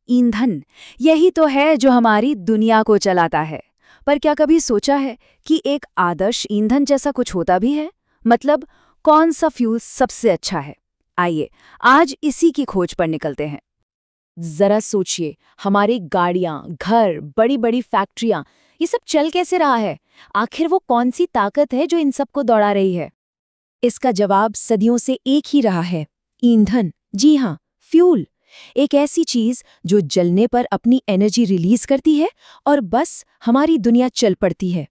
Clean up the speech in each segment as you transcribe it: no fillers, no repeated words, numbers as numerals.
ईंधन, यही तो है जो हमारी दुनिया को चलाता है। पर क्या कभी सोचा है कि एक आदर्श ईंधन जैसा कुछ होता भी है? मतलब कौन सा फ्यूल सबसे अच्छा है? आइए आज इसी की खोज पर निकलते हैं। जरा सोचिए, हमारी गाड़ियां, घर, बड़ी बड़ी फैक्ट्रियां, ये सब चल कैसे रहा है? आखिर वो कौन सी ताकत है जो इन सबको दौड़ा रही है? इसका जवाब सदियों से एक ही रहा है, ईंधन। जी हाँ, फ्यूल। एक ऐसी चीज जो जलने पर अपनी एनर्जी रिलीज करती है और बस हमारी दुनिया चल पड़ती है।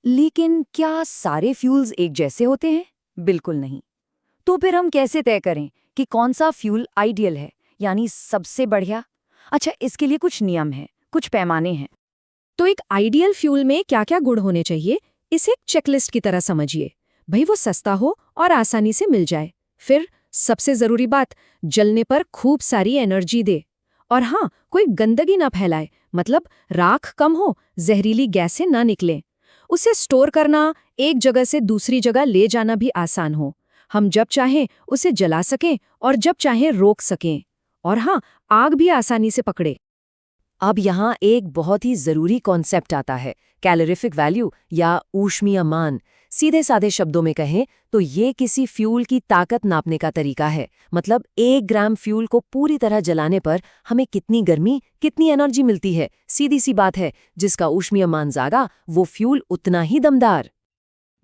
लेकिन क्या सारे फ्यूल्स एक जैसे होते हैं? बिल्कुल नहीं। तो फिर हम कैसे तय करें कि कौन सा फ्यूल आइडियल है, यानी सबसे बढ़िया? अच्छा, इसके लिए कुछ नियम हैं, कुछ पैमाने हैं। तो एक आइडियल फ्यूल में क्या क्या गुण होने चाहिए, इसे एक चेकलिस्ट की तरह समझिए। भाई वो सस्ता हो और आसानी से मिल जाए। फिर सबसे जरूरी बात, जलने पर खूब सारी एनर्जी दे। और हाँ, कोई गंदगी ना फैलाए, मतलब राख कम हो, जहरीली गैसें ना निकलें। उसे स्टोर करना, एक जगह से दूसरी जगह ले जाना भी आसान हो। हम जब चाहें उसे जला सकें और जब चाहें रोक सकें। और हाँ, आग भी आसानी से पकड़े। अब यहाँ एक बहुत ही जरूरी कॉन्सेप्ट आता है, कैलोरीफिक वैल्यू या ऊष्मीय मान। सीधे साधे शब्दों में कहें तो ये किसी फ्यूल की ताकत नापने का तरीका है। मतलब 1 ग्राम फ्यूल को पूरी तरह जलाने पर हमें कितनी गर्मी, कितनी एनर्जी मिलती है। सीधी सी बात है, जिसका ऊष्मीय मान ज्यादा, वो फ्यूल उतना ही दमदार।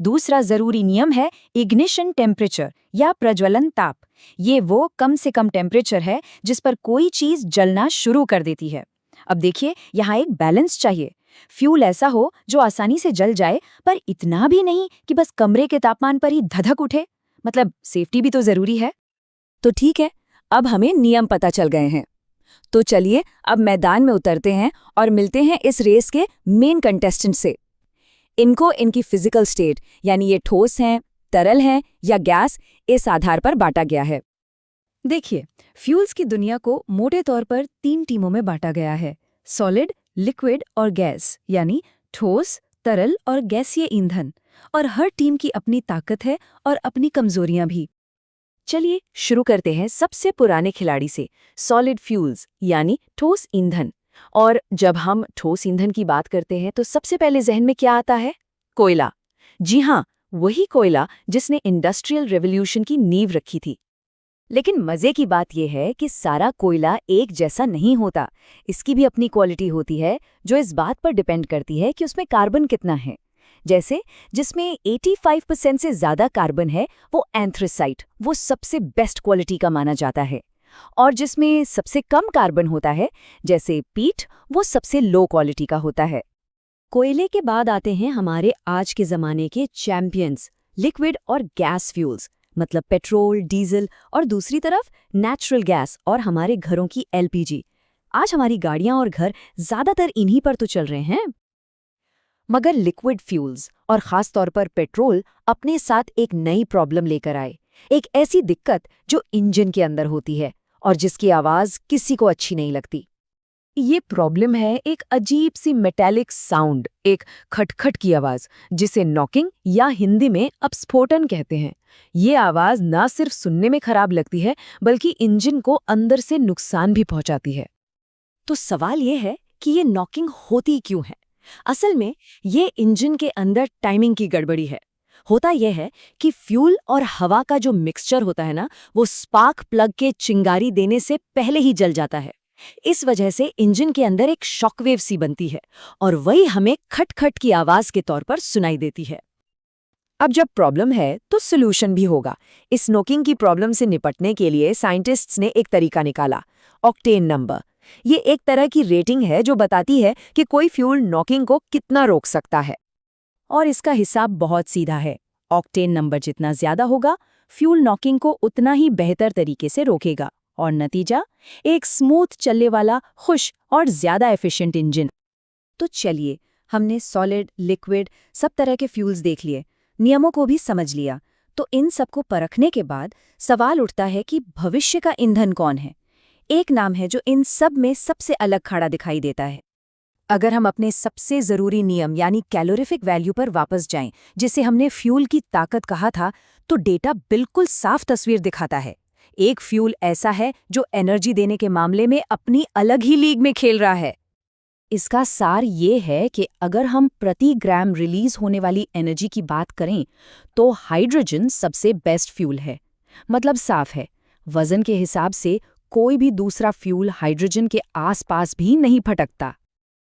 दूसरा जरूरी नियम है इग्निशन टेम्परेचर या प्रज्वलन ताप। ये वो कम से कम टेम्परेचर है जिस पर कोई चीज जलना शुरू कर देती है। अब देखिए, यहाँ एक बैलेंस चाहिए। फ्यूल ऐसा हो जो आसानी से जल जाए, पर इतना भी नहीं कि बस कमरे के तापमान पर ही धधक उठे। मतलब सेफ्टी भी तो जरूरी है। तो ठीक है, अब हमें नियम पता चल गए हैं। तो चलिए अब मैदान में उतरते हैं और मिलते हैं इस रेस के मेन कंटेस्टेंट से। इनको इनकी फिजिकल स्टेट, यानी ये ठोस हैं, तरल हैं या गैस, इस आधार पर बांटा गया है। देखिए, फ्यूल्स की दुनिया को मोटे तौर पर 3 टीमों में बांटा गया है, सॉलिड, लिक्विड और गैस, यानी ठोस, तरल और गैसीय ईंधन। और हर टीम की अपनी ताकत है और अपनी कमजोरियां भी। चलिए शुरू करते हैं सबसे पुराने खिलाड़ी से, सॉलिड फ्यूल्स यानी ठोस ईंधन। और जब हम ठोस ईंधन की बात करते हैं तो सबसे पहले जहन में क्या आता है? कोयला। जी हाँ, वही कोयला जिसने इंडस्ट्रियल रेवोल्यूशन की नींव रखी थी। लेकिन मजे की बात यह है कि सारा कोयला एक जैसा नहीं होता। इसकी भी अपनी क्वालिटी होती है, जो इस बात पर डिपेंड करती है कि उसमें कार्बन कितना है। जैसे जिसमें 85% से ज्यादा कार्बन है, वो एंथ्रेसाइट, वो सबसे बेस्ट क्वालिटी का माना जाता है। और जिसमें सबसे कम कार्बन होता है, जैसे पीट, वो सबसे लो क्वालिटी का होता है। कोयले के बाद आते हैं हमारे आज के जमाने के चैंपियंस, लिक्विड और गैस फ्यूल्स। मतलब पेट्रोल, डीजल और दूसरी तरफ नेचुरल गैस और हमारे घरों की एलपीजी। आज हमारी गाड़ियां और घर ज्यादातर इन्हीं पर तो चल रहे हैं। मगर लिक्विड फ्यूल्स और खास तौर पर पेट्रोल अपने साथ एक नई प्रॉब्लम लेकर आए। एक ऐसी दिक्कत जो इंजन के अंदर होती है और जिसकी आवाज किसी को अच्छी नहीं लगती। ये प्रॉब्लम है एक अजीब सी मेटालिक साउंड, एक खटखट की आवाज, जिसे नॉकिंग या हिंदी में अपस्फोटन कहते हैं। ये आवाज ना सिर्फ सुनने में खराब लगती है, बल्कि इंजन को अंदर से नुकसान भी पहुंचाती है। तो सवाल ये है कि ये नॉकिंग होती क्यों है? असल में ये इंजन के अंदर टाइमिंग की गड़बड़ी है। होता यह है कि फ्यूल और हवा का जो मिक्सचर होता है ना, वो स्पार्क प्लग के चिंगारी देने से पहले ही जल जाता है। इस वजह से इंजन के अंदर एक शॉकवेव सी बनती है और वही हमें खटखट की आवाज के तौर पर सुनाई देती है। अब जब प्रॉब्लम है तो सोल्यूशन भी होगा। इस नॉकिंग की प्रॉब्लम से निपटने के लिए साइंटिस्ट्स ने एक तरीका निकाला, ऑक्टेन नंबर। ये एक तरह की रेटिंग है जो बताती है कि कोई फ्यूल नॉकिंग को कितना रोक सकता है। और इसका हिसाब बहुत सीधा है। ऑक्टेन नंबर जितना ज्यादा होगा, फ्यूल नॉकिंग को उतना ही बेहतर तरीके से रोकेगा। और नतीजा, एक स्मूथ चलने वाला, खुश और ज्यादा एफिशिएंट इंजन। तो चलिए, हमने सॉलिड, लिक्विड, सब तरह के फ्यूल्स देख लिए, नियमों को भी समझ लिया। तो इन सबको परखने के बाद सवाल उठता है कि भविष्य का ईंधन कौन है? एक नाम है जो इन सब में सबसे अलग खड़ा दिखाई देता है। अगर हम अपने सबसे जरूरी नियम यानी कैलोरीफिक वैल्यू पर वापस जाएं, जिसे हमने फ्यूल की ताकत कहा था, तो डेटा बिल्कुल साफ तस्वीर दिखाता है। एक फ्यूल ऐसा है जो एनर्जी देने के मामले में अपनी अलग ही लीग में खेल रहा है। इसका सार ये है कि अगर हम प्रति ग्राम रिलीज होने वाली एनर्जी की बात करें तो हाइड्रोजन सबसे बेस्ट फ्यूल है। मतलब साफ है, वजन के हिसाब से कोई भी दूसरा फ्यूल हाइड्रोजन के आसपास भी नहीं फटकता।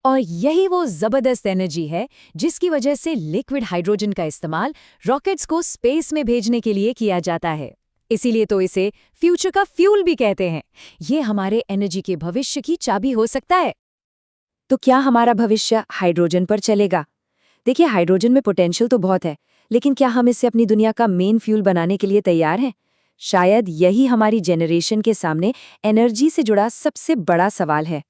और यही वो जबरदस्त एनर्जी है जिसकी वजह से लिक्विड हाइड्रोजन का इस्तेमाल रॉकेट्स को स्पेस में भेजने के लिए किया जाता है। इसीलिए तो इसे फ्यूचर का फ्यूल भी कहते हैं। ये हमारे एनर्जी के भविष्य की चाबी हो सकता है। तो क्या हमारा भविष्य हाइड्रोजन पर चलेगा? देखिए, हाइड्रोजन में पोटेंशियल तो बहुत है, लेकिन क्या हम इसे अपनी दुनिया का मेन फ्यूल बनाने के लिए तैयार हैं? शायद यही हमारी जेनरेशन के सामने एनर्जी से जुड़ा सबसे बड़ा सवाल है।